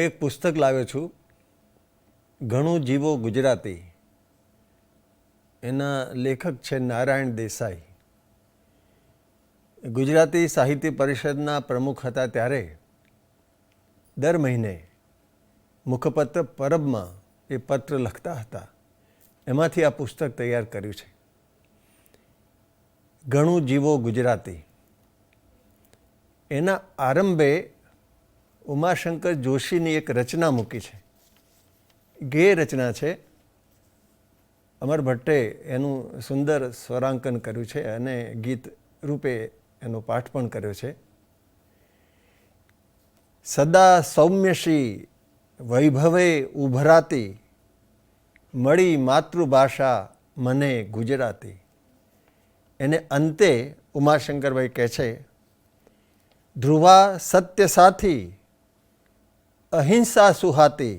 એક પુસ્તક લાવ્યો છું, ઘણું જીવો ગુજરાતી. એના લેખક છે નારાયણ દેસાઈ. ગુજરાતી સાહિત્ય પરિષદના પ્રમુખ હતા ત્યારે દર મહિને મુખપત્ર પરબમાં એ પત્ર લખતા હતા. એમાંથી આ પુસ્તક તૈયાર કર્યું છે. ઘણું જીવો ગુજરાતી. એના આરંભે ઉમાશંકર જોશીની એક રચના મૂકી છે. ગેય રચના છે. અમર ભટ્ટે એનું સુંદર સ્વરાંકન કર્યું છે અને ગીત રૂપે એનો પાઠ પણ કર્યો છે. સદા સૌમ્યશી વૈભવે ઉભરાતી, મળી માતૃભાષા મને ગુજરાતી. એને અંતે ઉમાશંકરભાઈ કહે છે, ધ્રુવા સત્ય સાથી, અહિંસા સુહાતી.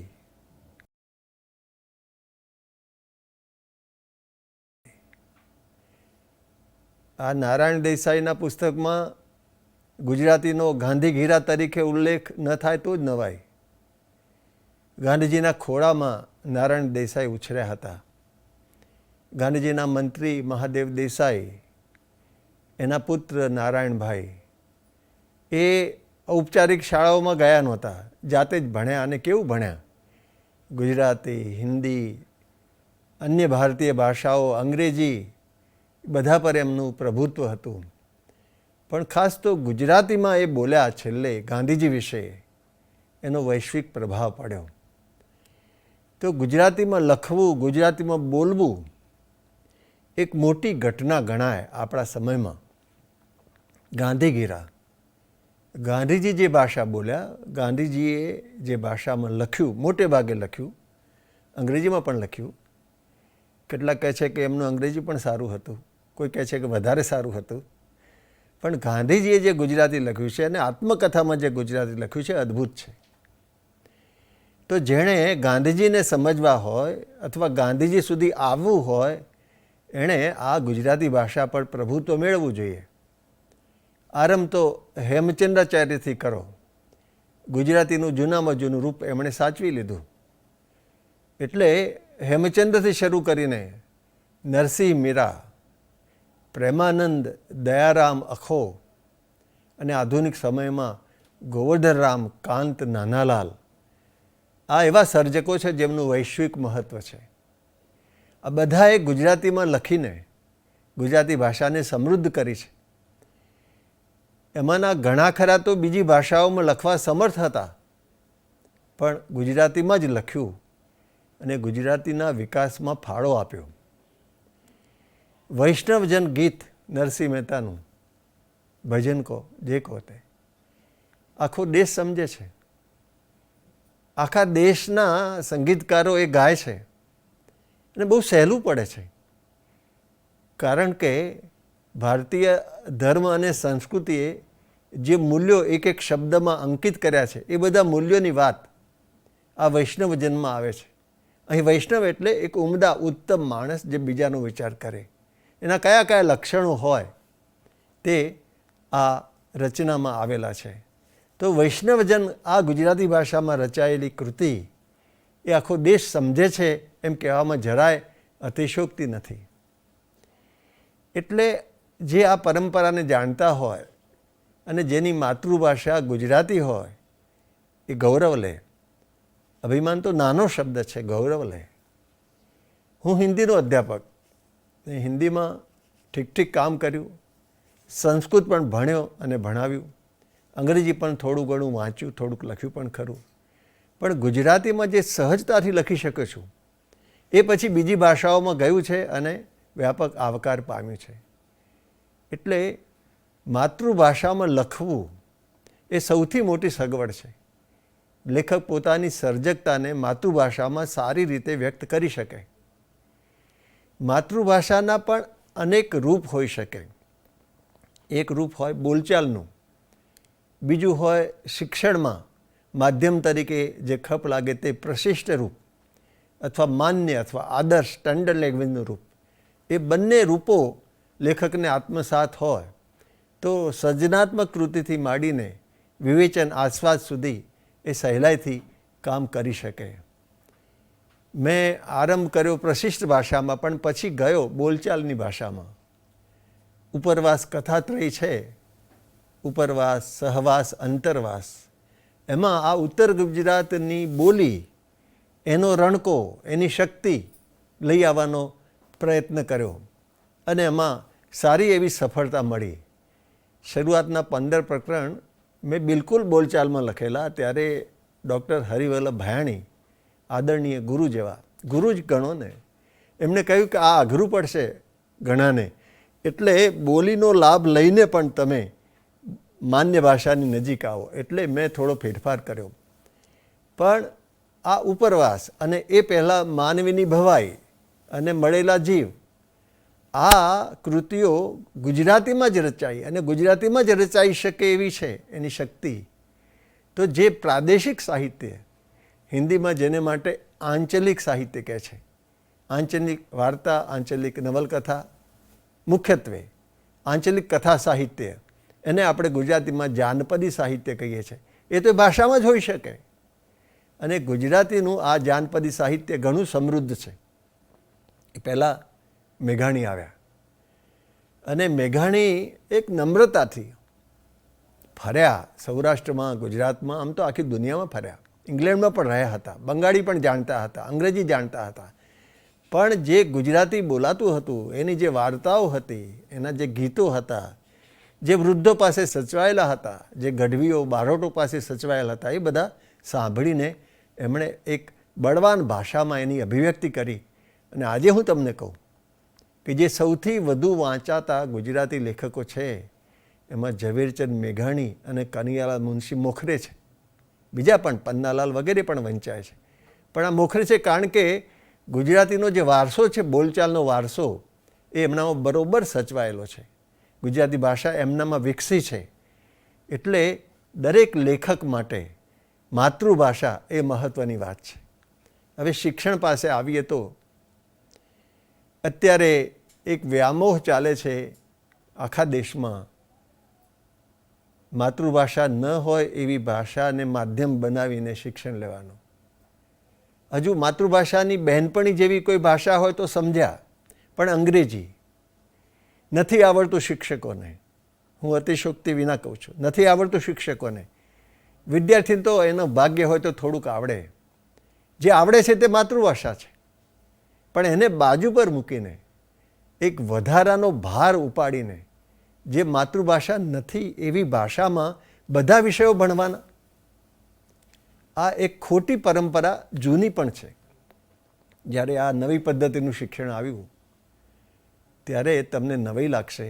આ નારાયણ દેસાઈના પુસ્તકમાં ગુજરાતીનો ગાંધીગીરા તરીકે ઉલ્લેખ ન થાય તો જ નવાય. ગાંધીજીના ખોળામાં નારાયણ દેસાઈ ઉછર્યા હતા. ગાંધીજીના મંત્રી મહાદેવ દેસાઈ, એના પુત્ર નારાયણભાઈ, એ ઔપચારિક શાળાઓમાં ગયા નહોતા, જાતે જ ભણ્યા. અને કેવું ભણ્યા? ગુજરાતી, હિન્દી, અન્ય ભારતીય ભાષાઓ, અંગ્રેજી, બધા પર એમનું પ્રભુત્વ હતું. પણ ખાસ તો ગુજરાતીમાં એ બોલ્યા. છેલ્લે ગાંધીજી વિશે એનો વૈશ્વિક પ્રભાવ પડ્યો. તો ગુજરાતીમાં લખવું, ગુજરાતીમાં બોલવું એક મોટી ઘટના ગણાય આપણા સમયમાં. ગાંધીગીરા. ગાંધીજી જે ભાષા બોલ્યા, ગાંધીજીએ જે ભાષામાં લખ્યું, મોટે ભાગે લખ્યું, અંગ્રેજીમાં પણ લખ્યું. કેટલાક કહે છે કે એમનું અંગ્રેજી પણ સારું હતું, કોઈ કહે છે કે વધારે સારું હતું. પણ ગાંધીજીએ જે ગુજરાતી લખ્યું છે અને આત્મકથામાં જે ગુજરાતી લખ્યું છે, અદ્ભુત છે. તો જેણે ગાંધીજીને સમજવા હોય અથવા ગાંધીજી સુધી આવવું હોય, એણે આ ગુજરાતી ભાષા પર પ્રભુત્વ મેળવવું જોઈએ. આરંભ તો હેમચંદ્રાચાર્યથી કરો. ગુજરાતીનું જૂનામાં જૂનું રૂપ એમણે સાચવી લીધું. એટલે હેમચંદ્રથી શરૂ કરીને નરસિંહ મીરા, પ્રેમાનંદ, દયારામ અખો અને આધુનિક સમયમાં ગોવર્ધનરામ કાંત નાનાલાલ, આ એવા સર્જકો છે જેમનું વૈશ્વિક મહત્ત્વ છે. આ બધાએ ગુજરાતીમાં લખીને ગુજરાતી ભાષાને સમૃદ્ધ કરી છે. એમાંના ઘણા ખરા તો બીજી ભાષાઓમાં લખવા સમર્થ હતા, પણ ગુજરાતીમાં જ લખ્યું અને ગુજરાતીના વિકાસમાં ફાળો આપ્યો. વૈષ્ણવજન ગીત નરસિંહ મહેતાનું, ભજન કહો જે કહો તે, આખો દેશ સમજે છે. આખા દેશના સંગીતકારો એ ગાય છે અને બહુ સહેલું પડે છે. કારણ કે ભારતીય ધર્મ અને સંસ્કૃતિએ જે મૂલ્યો એક એક શબ્દમાં અંકિત કર્યા છે, એ બધા મૂલ્યોની વાત આ વૈષ્ણવજનમાં આવે છે. અહીં વૈષ્ણવ એટલે એક ઉમદા ઉત્તમ માણસ જે બીજાનો વિચાર કરે. એના કયા કયા લક્ષણો હોય તે આ રચનામાં આવેલા છે. તો વૈષ્ણવજન આ ગુજરાતી ભાષામાં રચાયેલી કૃતિ એ આખો દેશ સમજે છે એમ કહેવામાં જરાય અતિશયોક્તિ નથી. એટલે જે આ પરંપરાને જાણતા હોય અને જેની માતૃભાષા ગુજરાતી હોય, એ ગૌરવ લે. અભિમાન તો નાનો શબ્દ છે, ગૌરવ લે. હું હિન્દીનો અધ્યાપક, હિન્દીમાં ઠીક ઠીક કામ કર્યું, સંસ્કૃત પણ ભણ્યો અને ભણાવ્યું, અંગ્રેજી પણ થોડું ઘણું વાંચ્યું, થોડુંક લખ્યું પણ ખરું. પણ ગુજરાતીમાં જે સહજતાથી લખી શકું છું, એ પછી બીજી ભાષાઓમાં ગયું છે અને વ્યાપક આવકાર પામ્યું છે. એટલે માતૃભાષામાં લખવું એ સૌથી મોટી સગવડ છે. લેખક પોતાની સર્જકતાને માતૃભાષામાં સારી રીતે વ્યક્ત કરી શકે. માતૃભાષાના પણ અનેક રૂપ હોઈ શકે. એક રૂપ હોય બોલચાલનું, બીજું હોય શિક્ષણમાં માધ્યમ તરીકે જે ખપ લાગે તે પ્રશિષ્ટ રૂપ, અથવા માન્ય અથવા આદર્શ સ્ટાન્ડર્ડ લેંગ્વેજનું રૂપ. એ બંને રૂપો લેખકને આત્મસાત હોય તો સર્જનાત્મક કૃતિથી માંડીને વિવેચન આસ્વાદ સુધી એ સહેલાઈથી કામ કરી શકે. મેં આરંભ કર્યો પ્રશિષ્ટ ભાષામાં, પણ પછી ગયો બોલચાલની ભાષામાં. ઉપરવાસ કથાત્રય છે, ઉપરવાસ, સહવાસ, અંતરવાસ. એમાં આ ઉત્તર ગુજરાતની બોલી, એનો રણકો, એની શક્તિ લઈ આવવાનો પ્રયત્ન કર્યો અને એમાં સારી એવી સફળતા મળી. શરૂઆતના 15 પ્રકરણ મેં બિલકુલ બોલચાલમાં લખેલા. ત્યારે ડૉક્ટર હરિવલ્લભ ભાયાણી, આદરણીય ગુરુ જેવા, ગુરુ જ ગણો ને, એમણે કહ્યું કે આ અઘરું પડશે ઘણાને, એટલે બોલીનો લાભ લઈને પણ તમે માન્ય ભાષાની નજીક આવો. એટલે મેં થોડો ફેરફાર કર્યો. પણ આ ઉપરવાસ અને એ પહેલાં માનવીની ભવાઈ અને મળેલા જીવ, આ કૃતિઓ ગુજરાતીમાં જ રચાઈ અને ગુજરાતીમાં જ રચાઈ શકે એવી છે એની શક્તિ. તો જે પ્રાદેશિક સાહિત્ય, હિન્દીમાં જેને માટે આંચલિક સાહિત્ય કહે છે, આંચલિક વાર્તા, આંચલિક નવલકથા, મુખ્યત્વે આંચલિક કથા સાહિત્ય, એને આપણે ગુજરાતીમાં જાનપદી સાહિત્ય કહીએ છીએ. એ તો ભાષામાં જ હોઈ શકે. અને ગુજરાતીનું આ જાનપદી સાહિત્ય ઘણું સમૃદ્ધ છે. પહેલાં મેઘાણી આવ્યા અને મેઘાણી એક નમ્રતાથી ફર્યા સૌરાષ્ટ્રમાં, ગુજરાતમાં, આમ તો આખી દુનિયામાં ફર્યા. ઇંગ્લેન્ડમાં પણ રહ્યા હતા, બંગાળી પણ જાણતા હતા, અંગ્રેજી જાણતા હતા. પણ જે ગુજરાતી બોલાતું હતું, એની જે વાર્તાઓ હતી, એના જે ગીતો હતા, જે વૃદ્ધો પાસે સચવાયેલા હતા, જે ગઢવીઓ બારોટો પાસે સચવાયેલા હતા, એ બધા સાંભળીને એમણે એક બળવાન ભાષામાં એની અભિવ્યક્તિ કરી. અને આજે હું તમને કહું કે જે સૌથી વધુ વાંચાતા ગુજરાતી લેખકો છે, એમાં ઝવેરચંદ મેઘાણી અને કનૈયાલાલ મુનશી મોખરે છે. બીજા પણ પન્નાલાલ વગેરે પણ વંચાય છે, પણ આ મોખરે છે કારણ કે ગુજરાતીનો જે વારસો છે, બોલચાલનો વારસો, એ એમનામાં બરોબર સચવાયેલો છે. ગુજરાતી ભાષા એમનામાં વિકસી છે. એટલે દરેક લેખક માટે માતૃભાષા એ મહત્ત્વની વાત છે. હવે શિક્ષણ પાસે આવીએ તો અત્યારે એક વ્યામોહ ચાલે છે આખા દેશમાં, માતૃભાષા ન હોય એવી ભાષાને માધ્યમ બનાવીને શિક્ષણ લેવાનું. હજુ માતૃભાષાની બહેનપણી જેવી કોઈ ભાષા હોય તો સમજ્યા, પણ અંગ્રેજી નથી આવડતું શિક્ષકોને. હું અતિશોક્તિ વિના કહું છું, નથી આવડતું શિક્ષકોને. વિદ્યાર્થીને તો એનું ભાગ્ય હોય તો થોડુંક આવડે. જે આવડે છે તે માતૃભાષા છે, પણ એને બાજુ પર મૂકીને એક વધારાનો ભાર ઉપાડીને જે માતૃભાષા નથી એવી ભાષામાં બધા વિષયો ભણવાના, આ એક ખોટી પરંપરા જૂની પણ છે. જ્યારે આ નવી પદ્ધતિનું શિક્ષણ આવ્યું ત્યારે તમને નવાઈ લાગશે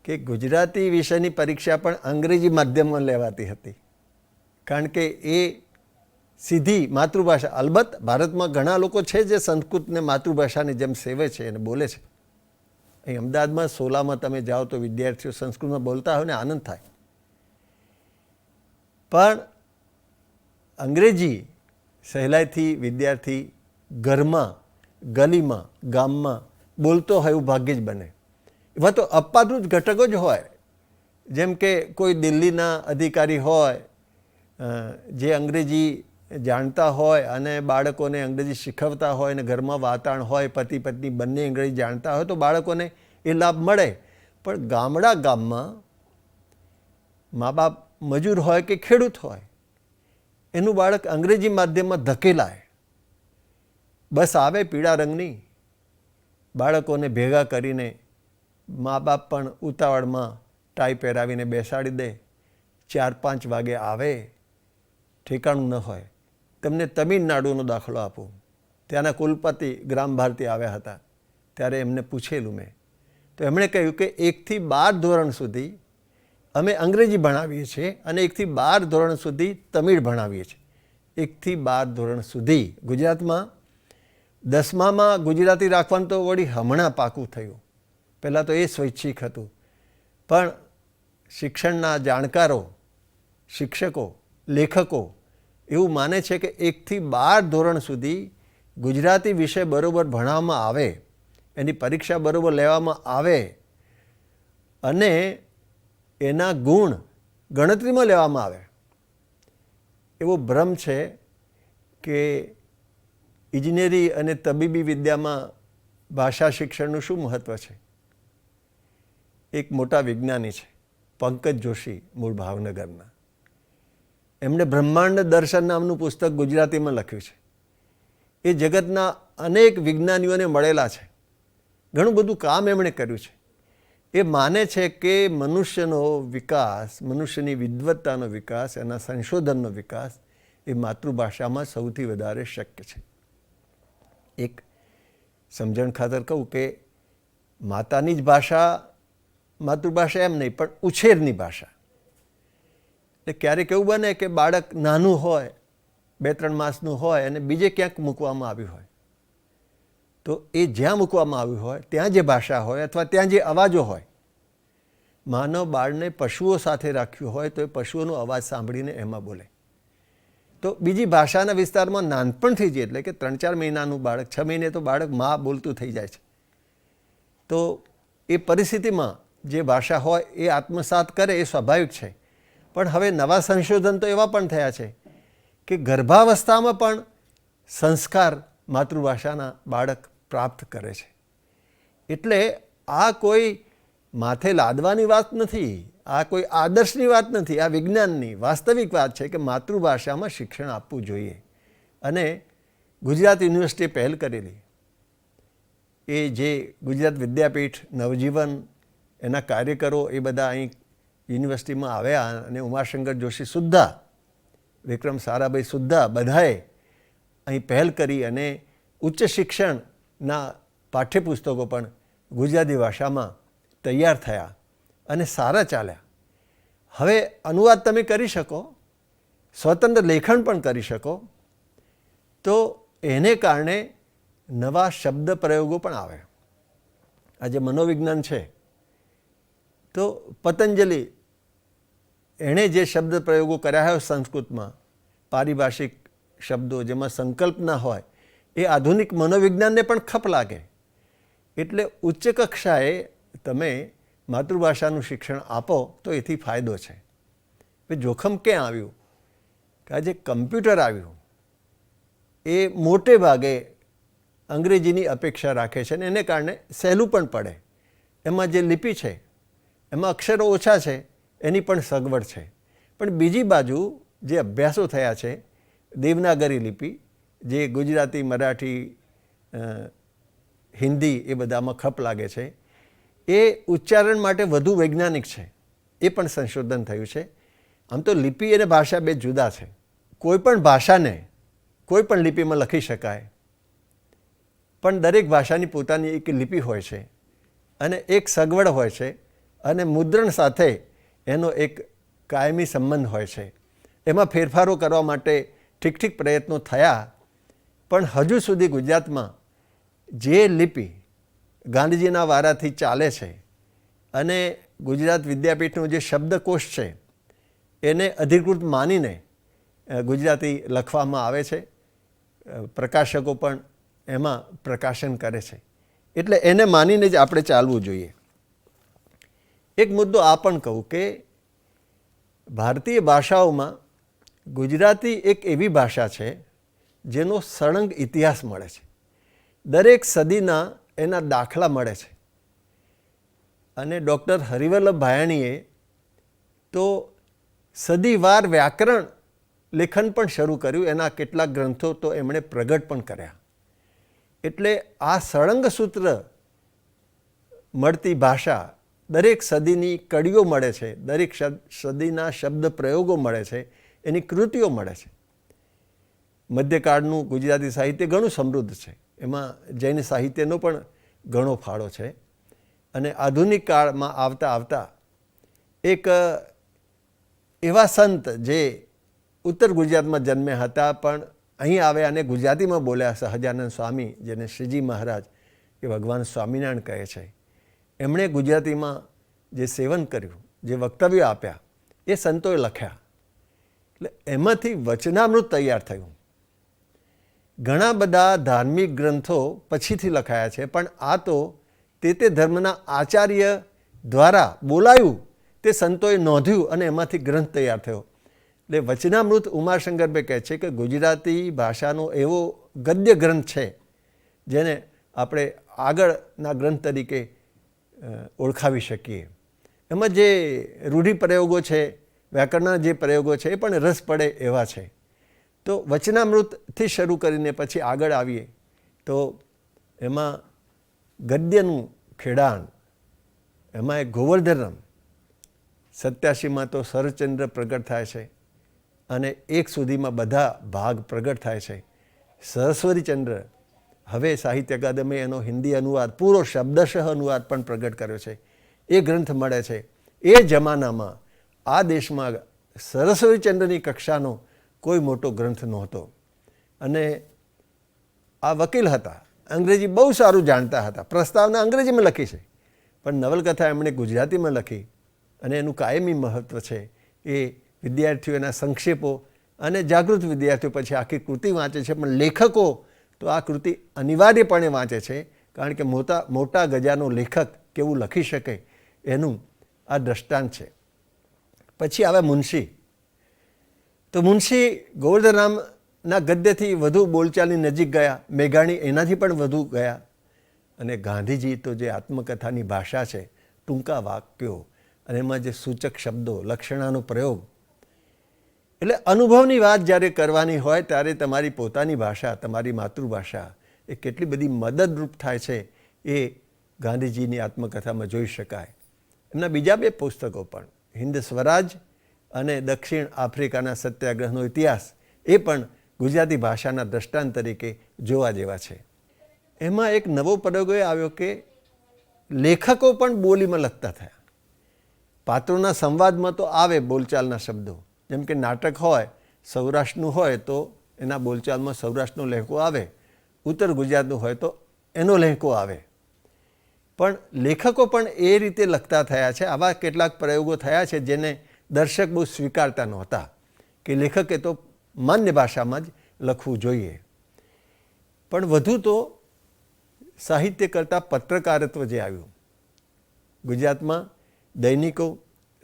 કે ગુજરાતી વિષયની પરીક્ષા પણ અંગ્રેજી માધ્યમમાં લેવાતી હતી, કારણ કે એ સીધી માતૃભાષા. અલબત્ત ભારતમાં ઘણા લોકો છે જે સંસ્કૃતને માતૃભાષાની જેમ સેવે છે અને બોલે છે. અહીં અમદાવાદમાં, સોલામાં તમે જાઓ તો વિદ્યાર્થીઓ સંસ્કૃતમાં બોલતા હોય ને આનંદ થાય. પણ અંગ્રેજી સહેલાઈથી વિદ્યાર્થી ઘરમાં, ગલીમાં, ગામમાં બોલતો હોય એવું ભાગ્યે જ બને. એવા તો અપાદૃત ઘટકો જ હોય. જેમ કે કોઈ દિલ્હીના અધિકારી હોય જે અંગ્રેજી જાણતા હોય અને બાળકોને અંગ્રેજી શીખવતા હોય અને ઘરમાં વાતાવરણ હોય, પતિ પત્ની બંને અંગ્રેજી જાણતા હોય તો બાળકોને એ લાભ મળે. પણ ગામમાં મા બાપ મજૂર હોય કે ખેડૂત હોય, એનું બાળક અંગ્રેજી માધ્યમમાં ધકેલાય. બસ આવે પીળા રંગની, બાળકોને ભેગા કરીને મા બાપ પણ ઉતાવળમાં ટાઈ પહેરાવીને બેસાડી દે. 4-5 વાગે આવે, ઠેકાણું ન હોય. તમને તમિલનાડુનો દાખલો આપું. ત્યાંના કુલપતિ ગ્રામ ભારતી આવ્યા હતા, ત્યારે એમને પૂછેલું મેં, તો એમણે કહ્યું કે 1 થી 12 ધોરણ સુધી અમે અંગ્રેજી ભણાવીએ છીએ અને 1 થી 12 ધોરણ સુધી તમિળ ભણાવીએ છીએ. 1 થી 12 ધોરણ સુધી. ગુજરાતમાં 10મામાં ગુજરાતી રાખવાનું તો વળી હમણાં પાકું થયું. પહેલાં તો એ સ્વૈચ્છિક હતું. પણ શિક્ષણના જાણકારો, શિક્ષકો, લેખકો એવું માને છે કે 1 થી 12 ધોરણ સુધી ગુજરાતી વિષય બરાબર ભણવામાં આવે, એની પરીક્ષા બરાબર લેવામાં આવે અને એના ગુણ ગણતરીમાં લેવામાં આવે. એવો ભ્રમ છે કે ઇજનેરી અને તબીબી વિદ્યામાં ભાષા શિક્ષણનું શું મહત્ત્વ છે. એક મોટા વિજ્ઞાની છે પંકજ જોશી, મૂળ ભાવનગરના. એમણે બ્રહ્માંડ દર્શન નામનું પુસ્તક ગુજરાતીમાં લખ્યું છે. એ જગતના અનેક વિજ્ઞાનીઓને મળેલા છે, ઘણું બધું કામ એમણે કર્યું છે. એ માને છે કે મનુષ્યનો વિકાસ, મનુષ્યની વિદ્વત્તાનો વિકાસ, એના સંશોધનનો વિકાસ એ માતૃભાષામાં સૌથી વધારે શક્ય છે. એક સમજણ ખાતર કહું કે માતાની જ ભાષા માતૃભાષા એમ નહીં, પણ ઉછેરની ભાષા. એટલે ક્યારેક એવું બને કે બાળક નાનું હોય, 2-3 માસનું હોય અને બીજે ક્યાંક મૂકવામાં આવ્યું હોય, તો એ જ્યાં મૂકવામાં આવ્યું હોય ત્યાં જે ભાષા હોય અથવા ત્યાં જે અવાજો હોય, માનવ બાળને પશુઓ સાથે રાખ્યું હોય તો એ પશુઓનો અવાજ સાંભળીને એમાં બોલે. તો બીજી ભાષાના વિસ્તારમાં નાનપણથી જ, એટલે કે 3-4 મહિનાનું બાળક, 6 મહિને તો બાળક માં બોલતું થઈ જાય છે. તો એ પરિસ્થિતિમાં જે ભાષા હોય એ આત્મસાત કરે એ સ્વાભાવિક છે. પણ હવે નવા સંશોધન તો એવા પણ થયા છે કે ગર્ભાવસ્થામાં પણ સંસ્કાર માતૃભાષાના બાળક પ્રાપ્ત કરે છે. એટલે આ કોઈ માથે લાદવાની વાત નથી, આ કોઈ આદર્શની વાત નથી, આ વિજ્ઞાનની વાસ્તવિક વાત છે કે માતૃભાષામાં શિક્ષણ આપવું જોઈએ. અને ગુજરાત યુનિવર્સિટીએ પહેલ કરેલી એ જે ગુજરાત વિદ્યાપીઠ, નવજીવન, એના કાર્યકરો એ બધા અહીં યુનિવર્સિટીમાં આવ્યા અને ઉમાશંકર જોશી સુદ્ધા, વિક્રમ સારાભાઈ સુદ્ધા, બધાએ અહીં પહેલ કરી અને ઉચ્ચ શિક્ષણના પાઠ્યપુસ્તકો પણ ગુજરાતી ભાષામાં તૈયાર થયા અને સારા ચાલ્યા. હવે અનુવાદ તમે કરી શકો, સ્વતંત્ર લેખન પણ કરી શકો, તો એને કારણે નવા શબ્દ પ્રયોગો પણ આવે. આજે મનોવિજ્ઞાન છે તો પતંજલિ એણે જે શબ્દ પ્રયોગો કર્યા હોય સંસ્કૃતમાં, પારિભાષિક શબ્દો જેમાં સંકલ્પના હોય, એ આધુનિક મનોવિજ્ઞાનને પણ ખપ લાગે. એટલે ઉચ્ચ કક્ષાએ તમે માતૃભાષાનું શિક્ષણ આપો તો એથી ફાયદો છે. જોખમ ક્યાં આવ્યું કે આજે કમ્પ્યુટર આવ્યું એ મોટે ભાગે અંગ્રેજીની અપેક્ષા રાખે છે અને એને કારણે સહેલું પણ પડે. એમાં જે લિપિ છે એમાં અક્ષરો ઓછા છે, એની પણ સગવડ છે. પણ બીજી બાજુ જે અભ્યાસો થયા છે, દેવનાગરી લિપિ જે ગુજરાતી, મરાઠી, હિન્દી એ બધામાં ખપ લાગે છે, એ ઉચ્ચારણ માટે વધુ વૈજ્ઞાનિક છે. એ પણ સંશોધન થયું છે. આમ તો લિપિ અને ભાષા બે જુદા છે. કોઈ પણ ભાષાને કોઈ પણ લિપિમાં લખી શકાય, પણ દરેક ભાષાની પોતાની એક લિપિ હોય છે અને એક સગવડ હોય છે અને મુદ્રણ સાથે એનો એક કાયમી સંબંધ હોય છે. એમાં ફેરફારો કરવા માટે ઠીક પ્રયત્નો થયા, પણ હજુ સુધી ગુજરાતમાં જે લિપિ ગાંધીજીના વારાથી ચાલે છે અને ગુજરાત વિદ્યાપીઠનો જે શબ્દકોશ છે એને અધિકૃત માનીને ગુજરાતી લખવામાં આવે છે. પ્રકાશકો પણ એમાં પ્રકાશન કરે છે. એટલે એને માનીને જ આપણે ચાલવું જોઈએ. એક મુદ્દો આ પણ કહું કે ભારતીય ભાષાઓમાં ગુજરાતી એક એવી ભાષા છે જેનો સળંગ ઇતિહાસ મળે છે. દરેક સદીના એના દાખલા મળે છે. અને ડૉક્ટર હરિવલ્લભ ભાયાણીએ તો સદીવાર વ્યાકરણ લેખન પણ શરૂ કર્યું. એના કેટલાક ગ્રંથો તો એમણે પ્રગટ પણ કર્યા. એટલે આ સળંગ સૂત્ર મળતી ભાષા, દરેક સદીની કડીઓ મળે છે, દરેક સદીના શબ્દ પ્રયોગો મળે છે, એની કૃતિઓ મળે છે. મધ્યકાળનું ગુજરાતી સાહિત્ય ઘણું સમૃદ્ધ છે, એમાં જૈન સાહિત્યનો પણ ઘણો ફાળો છે. અને આધુનિક કાળમાં આવતા આવતા એક એવા સંત જે ઉત્તર ગુજરાતમાં જન્મ્યા હતા પણ અહીં આવ્યા અને ગુજરાતીમાં બોલ્યા, સહજાનંદ સ્વામી, જેને શ્રીજી મહારાજ કે ભગવાન સ્વામિનારાયણ કહે છે, એમણે ગુજરાતીમાં જે સેવન કર્યું, જે વક્તવ્યો આપ્યા, એ સંતોએ લખ્યા. એટલે એમાંથી વચનામૃત તૈયાર થયું. ઘણા બધા ધાર્મિક ગ્રંથો પછીથી લખાયા છે, પણ આ તો તે ધર્મના આચાર્ય દ્વારા બોલાયું, તે સંતોએ નોંધ્યું અને એમાંથી ગ્રંથ તૈયાર થયો. એટલે વચનામૃત ઉમાશંકરભાઈ કહે છે કે ગુજરાતી ભાષાનો એવો ગદ્ય ગ્રંથ છે જેને આપણે આગળના ગ્રંથ તરીકે ઓળખાવી શકીએ. એમાં જે રૂઢિપ્રયોગો છે, વ્યાકરણના જે પ્રયોગો છે એ પણ રસ પડે એવા છે. તો વચનામૃતથી શરૂ કરીને પછી આગળ આવીએ તો એમાં ગદ્યનું ખેડાણ, એમાં એક ગોવર્ધનમ 87માં તો શરદચંદ્ર પ્રગટ થાય છે અને 1 સુધીમાં બધા ભાગ પ્રગટ થાય છે. સરસ્વતીચંદ્ર, હવે સાહિત્ય અકાદમી એનો હિન્દી અનુવાદ, પૂરો શબ્દશઃ અનુવાદ પણ પ્રગટ કર્યો છે. એ ગ્રંથ મળે છે. એ જમાનામાં આ દેશમાં સરસ્વતીચંદ્રની કક્ષાનો કોઈ મોટો ગ્રંથ નહોતો. અને આ વકીલ હતા, અંગ્રેજી બહુ સારું જાણતા હતા. પ્રસ્તાવના અંગ્રેજીમાં લખી છે, પણ નવલકથા એમણે ગુજરાતીમાં લખી અને એનું કાયમી મહત્ત્વ છે. એ વિદ્યાર્થીઓના સંક્ષેપો અને જાગૃત વિદ્યાર્થીઓ પછી આખી કૃતિ વાંચે છે, પણ લેખકો તો આ કૃતિ અનિવાર્યપણે વાંચે છે, કારણ કે મોટા ગજાનો લેખક કેવું લખી શકે એનું આ દ્રષ્ટાંત છે. પછી આવે મુનશી. તો મુનશી ગોવર્ધનરામના ગદ્યથી વધુ બોલચાલની નજીક ગયા, મેઘાણી એનાથી પણ વધુ ગયા. અને ગાંધીજી તો જે આત્મકથાની ભાષા છે, ટૂંકા વાક્યો અને એમાં જે સૂચક શબ્દો, લક્ષણાનો પ્રયોગ, એટલે અનુભવની વાત જ્યારે કરવાની હોય ત્યારે તમારી પોતાની ભાષા, તમારી માતૃભાષા એ કેટલી બધી મદદરૂપ થાય છે એ ગાંધીજીની આત્મકથામાં જોઈ શકાય. એમના બીજા 2 પુસ્તકો પણ, હિન્દ સ્વરાજ અને દક્ષિણ આફ્રિકાના સત્યાગ્રહનો ઇતિહાસ, એ પણ ગુજરાતી ભાષાના દ્રષ્ટાંત તરીકે જોવા જેવા છે. એમાં એક નવો પ્રયોગ એ આવ્યો કે લેખકો પણ બોલીમાં લખતા થયા. પાત્રોના સંવાદમાં તો આવે બોલચાલના શબ્દો, જેમ કે નાટક હોય, સૌરાષ્ટ્રનું હોય તો એના બોલચાલમાં સૌરાષ્ટ્રનો લહેકો આવે, ઉત્તર ગુજરાતનું હોય તો એનો લહેકો આવે. પણ લેખકો પણ એ રીતે લખતા થયા છે. આવા કેટલાક પ્રયોગો થયા છે જેને દર્શક બહુ સ્વીકારતા નહોતા કે લેખકે તો માન્ય ભાષામાં જ લખવું જોઈએ. પણ વધુ તો સાહિત્ય કરતાં પત્રકારત્વ જે આવ્યું, ગુજરાતમાં દૈનિકો,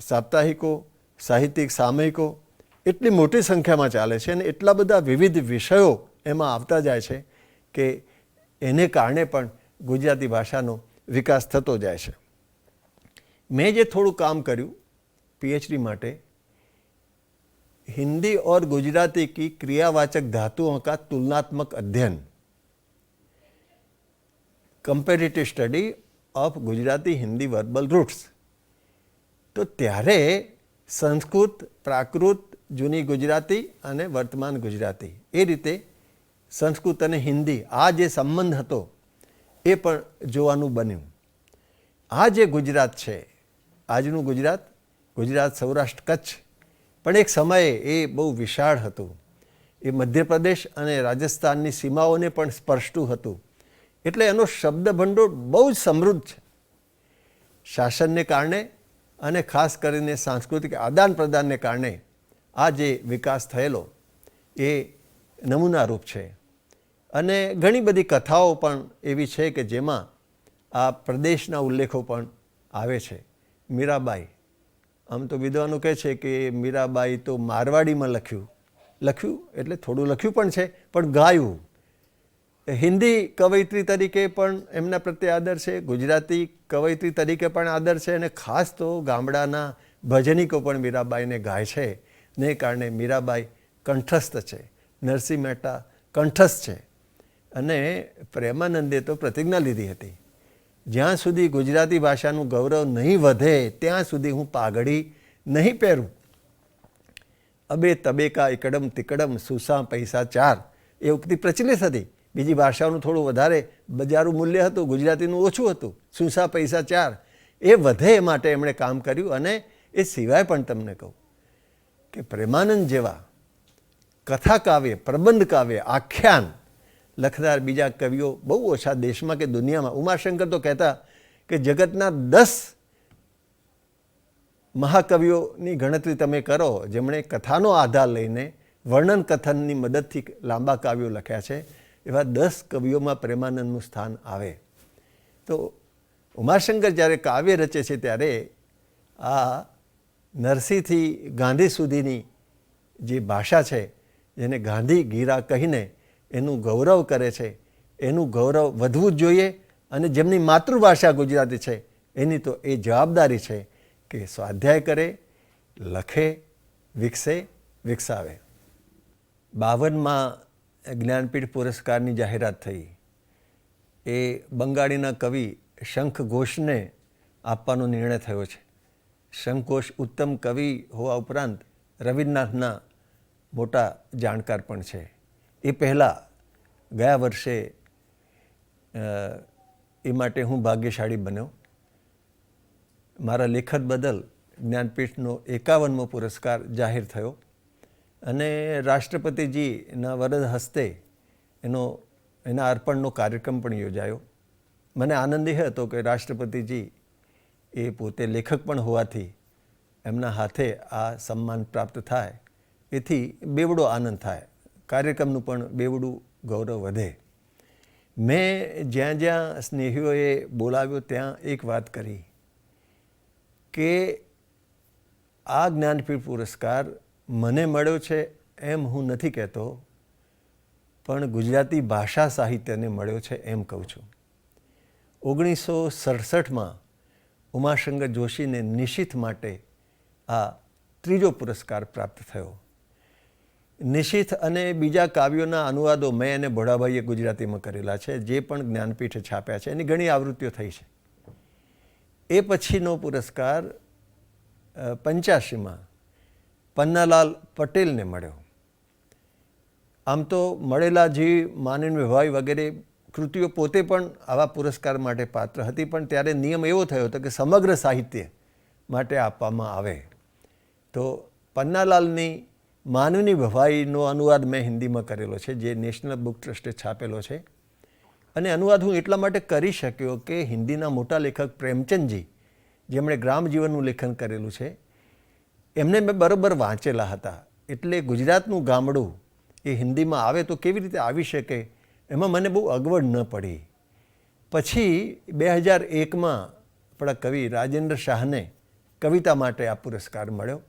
સાપ્તાહિકો, સાહિત્યિક સામયિકો એટલી મોટી સંખ્યામાં ચાલે છે અને એટલા બધા વિવિધ વિષયો એમાં આવતા જાય છે કે એને કારણે પણ ગુજરાતી ભાષાનો વિકાસ થતો જાય છે. મેં જે થોડું કામ કર્યું પીએચડી માટે, हिंदी और गुजराती की क्रियावाचक धातुओं का तुलनात्मक अध्ययन, comparative study of Gujarati Hindi verbal roots. તો ત્યારે સંસ્કૃત, પ્રાકૃત, જૂની ગુજરાતી અને વર્તમાન ગુજરાતી, એ રીતે સંસ્કૃત અને હિન્દી આ જે સંબંધ હતો એ પણ જોવાનું બન્યું. આ જે ગુજરાત છે, આજનું ગુજરાત, ગુજરાત, સૌરાષ્ટ્ર, કચ્છ, પણ એક સમયે એ બહુ વિશાળ હતું. એ મધ્યપ્રદેશ અને રાજસ્થાનની સીમાઓને પણ સ્પર્શતું હતું. એટલે એનો શબ્દ ભંડોળ બહુ જ સમૃદ્ધ છે. શાસનને કારણે અને ખાસ કરીને સાંસ્કૃતિક આદાન પ્રદાનને કારણે આ જે વિકાસ થયેલો એ નમૂનારૂપ છે. અને ઘણી બધી કથાઓ પણ એવી છે કે જેમાં આ પ્રદેશના ઉલ્લેખો પણ આવે છે. મીરાબાઈ, આમ તો વિદ્વાનો કહે છે કે મીરાબાઈ તો મારવાડીમાં લખ્યું એટલે થોડું લખ્યું પણ છે, પણ ગાયું. હિન્દી કવયિત્રી તરીકે પણ એમના પ્રત્યે આદર છે, ગુજરાતી કવયિત્રી તરીકે પણ આદર છે, અને ખાસ તો ગામડાના ભજનિકો પણ મીરાબાઈને ગાય છે. ને કારણે મીરાબાઈ કંઠસ્થ છે, નરસિંહ મહેતા કંઠસ્થ છે. અને પ્રેમાનંદે તો પ્રતિજ્ઞા લીધી હતી, જ્યાં સુધી ગુજરાતી ભાષાનું ગૌરવ નહીં વધે ત્યાં સુધી હું પાઘડી નહીં પહેરું. અબે તબેકા એકડમ તિકડમ સુસા પૈસા 4, એ ઉક્તિ પ્રચલિત હતી. બીજી ભાષાનું થોડું વધારે બજારું મૂલ્ય હતું, ગુજરાતીનું ઓછું હતું. સુસા પૈસા 4 એ વધે એ માટે એમણે કામ કર્યું. અને એ સિવાય પણ તમને કહું કે પ્રેમાનંદ જેવા કથા કાવ્ય, પ્રબંધ કાવ્ય, આખ્યાન લખનાર બીજા કવિઓ બહુ ઓછા દેશમાં કે દુનિયામાં. ઉમાશંકર તો કહેતા કે જગતના 10 મહાકવિઓની ગણતરી તમે કરો જેમણે કથાનો આધાર લઈને વર્ણન કથનની મદદથી લાંબા કાવ્યો લખ્યા છે, એવા 10 કવિઓમાં પ્રેમાનંદનું સ્થાન આવે. તો ઉમાશંકર જ્યારે કાવ્ય રચે છે ત્યારે આ નરસિંહથી ગાંધી સુધીની જે ભાષા છે જેને ગાંધી ગીરા કહીને એનું ગૌરવ કરે છે, એનું ગૌરવ વધવું જ જોઈએ. અને જેમની માતૃભાષા ગુજરાતી છે એની તો એ જવાબદારી છે કે સ્વાધ્યાય કરે, લખે, વિકસે, વિકસાવે. 52માં જ્ઞાનપીઠ પુરસ્કારની જાહેરાત થઈ. એ બંગાળીના કવિ શંખ ઘોષને આપવાનો નિર્ણય થયો છે. શંખ ઘોષ ઉત્તમ કવિ હોવા ઉપરાંત રવિન્દ્રનાથના મોટા જાણકાર પણ છે. એ પહેલાં ગયા વર્ષે એ માટે હું ભાગ્યશાળી બન્યો. મારા લેખન બદલ જ્ઞાનપીઠનો 51મો પુરસ્કાર જાહેર થયો અને રાષ્ટ્રપતિજીના વરદ હસ્તે એના અર્પણનો કાર્યક્રમ પણ યોજાયો. મને આનંદ એ હતો કે રાષ્ટ્રપતિજી એ પોતે લેખક પણ હોવાથી એમના હાથે આ સન્માન પ્રાપ્ત થાય, એથી બેવડો આનંદ થાય, કાર્યક્રમનું પણ બેવડું ગૌરવ વધે. મેં જ્યાં જ્યાં સ્નેહીઓએ બોલાવ્યો ત્યાં એક વાત કરી કે આ જ્ઞાનપીઠ પુરસ્કાર મને મળ્યો છે એમ હું નથી કહેતો, પણ ગુજરાતી ભાષા સાહિત્યને મળ્યો છે એમ કહું છું. 1967માં ઉમાશંકર જોશીને નિશીથ માટે આ 3જો પુરસ્કાર પ્રાપ્ત થયો. નિશીથ અને બીજા કાવ્યોના અનુવાદો મેં અને ભોળાભાઈએ ગુજરાતીમાં કરેલા છે, જે પણ જ્ઞાનપીઠે છાપ્યા છે. એની ઘણી આવૃત્તિઓ થઈ છે. એ પછીનો પુરસ્કાર 85માં પન્નાલાલ પટેલને મળ્યો. આમ તો મળેલા જી, માનવીય ભાઈ વગેરે કૃતિઓ પોતે પણ આવા પુરસ્કાર માટે પાત્ર હતી, પણ ત્યારે નિયમ એવો થયો હતો કે સમગ્ર સાહિત્ય માટે આપવામાં આવે. તો પન્નાલાલની માનવીની ભવાઈનો અનુવાદ મેં હિન્દીમાં કરેલો છે, જે નેશનલ બુક ટ્રસ્ટે છાપેલો છે. અને અનુવાદ હું એટલા માટે કરી શક્યો કે હિન્દીના મોટા લેખક પ્રેમચંદજી, જેમણે ગ્રામજીવનનું લેખન કરેલું છે, એમને મેં બરાબર વાંચેલા હતા. એટલે ગુજરાતનું ગામડું એ હિન્દીમાં આવે તો કેવી રીતે આવી શકે, એમાં મને બહુ અગવડ ન પડી. પછી 2001માં આપણા કવિ રાજેન્દ્ર શાહને કવિતા માટે આ પુરસ્કાર મળ્યો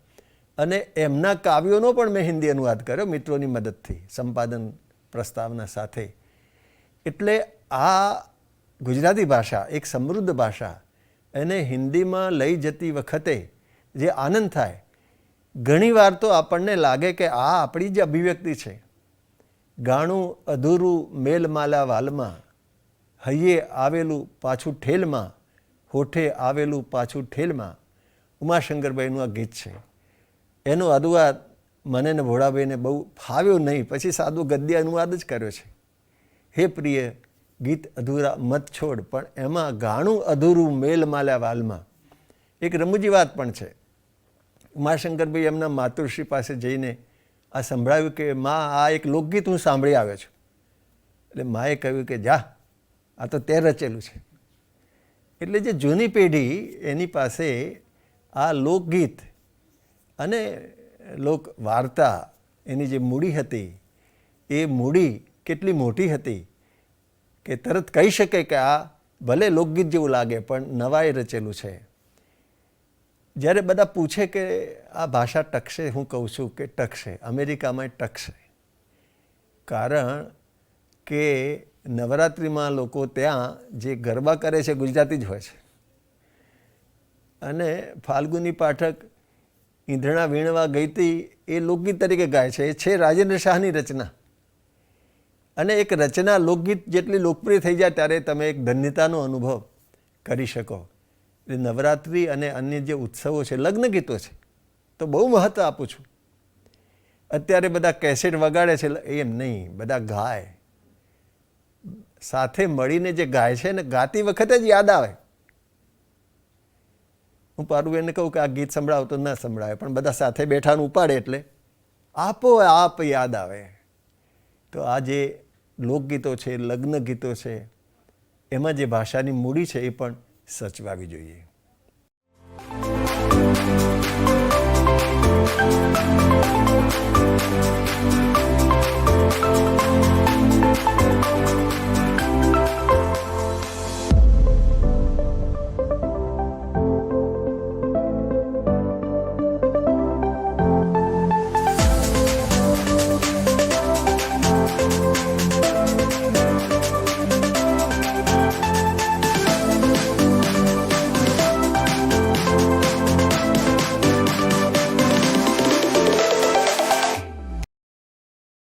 અને એમના કાવ્યોનો પણ મેં હિન્દી અનુવાદ કર્યો મિત્રોની મદદથી, સંપાદન પ્રસ્તાવના સાથે. એટલે આ ગુજરાતી ભાષા એક સમૃદ્ધ ભાષા, એને હિન્દીમાં લઈ જતી વખતે જે આનંદ થાય, ઘણીવાર તો આપણને લાગે કે આ આપણી જ અભિવ્યક્તિ છે. ગાણું અધૂરું મેલમાલા વાલમાં, હૈયે આવેલું પાછું ઠેલમાં, હોઠે આવેલું પાછું ઠેલમાં. ઉમાશંકરભાઈનું આ ગીત છે. એનો અનુવાદ મને ને ભોળાભાઈને બહુ ફાવ્યો નહીં, પછી સાદું ગદ્ય અનુવાદ જ કર્યો છે. હે પ્રિય ગીત અધૂરા મત છોડ, પણ એમાં ગાણું અધૂરું મેલમાલા વાલમાં એક રમૂજી વાત પણ છે. ઉમાશંકરભાઈ એમના માતૃશ્રી પાસે જઈને આ સંભળાવ્યું કે માં, આ એક લોકગીત હું સાંભળી આવ્યો છું. એટલે માએ કહ્યું કે જા, આ તો તે રચેલું છે. એટલે જે જૂની પેઢી એની પાસે આ લોકગીત અને લોક વાર્તા, એની જે મૂડી હતી, એ મૂડી કેટલી મોટી હતી કે તરત કહી શકે કે આ ભલે લોકગીત જેવું લાગે પણ નવાએ રચેલું છે. જ્યારે બધા પૂછે કે આ ભાષા ટકશે, હું કહું છું કે ટકશે. અમેરિકામાં ટકશે, કારણ કે નવરાત્રિમાં લોકો ત્યાં જે ગરબા કરે છે ગુજરાતી જ હોય છે. અને ફાલ્ગુની પાઠક ઈંધણા વીણવા ગઈ હતી એ લોકગીત તરીકે ગાય છે. એ છે રાજેન્દ્ર શાહની રચના. અને એક રચના લોકગીત જેટલી લોકપ્રિય થઈ જાય ત્યારે તમે એક ધન્યતાનો અનુભવ કરી શકો. એટલે નવરાત્રિ અને અન્ય જે ઉત્સવો છે, લગ્ન ગીતો છે, તો બહુ મહત્ત્વ આપું છું. અત્યારે બધા કેસેટ વગાડે છે, એમ નહીં, બધા ગાય, સાથે મળીને જે ગાય છે ને, ગાતી વખતે જ યાદ આવે. હું પારુબેનને કહું કે આ ગીત સંભળાવ તો ના સંભળાવે, પણ બધા સાથે બેઠાનું ઉપાડે એટલે આપોઆપ યાદ આવે. તો આ જે લોકગીતો છે, લગ્ન ગીતો છે, એમાં જે ભાષાની મૂડી છે એ પણ સચવાવી જોઈએ.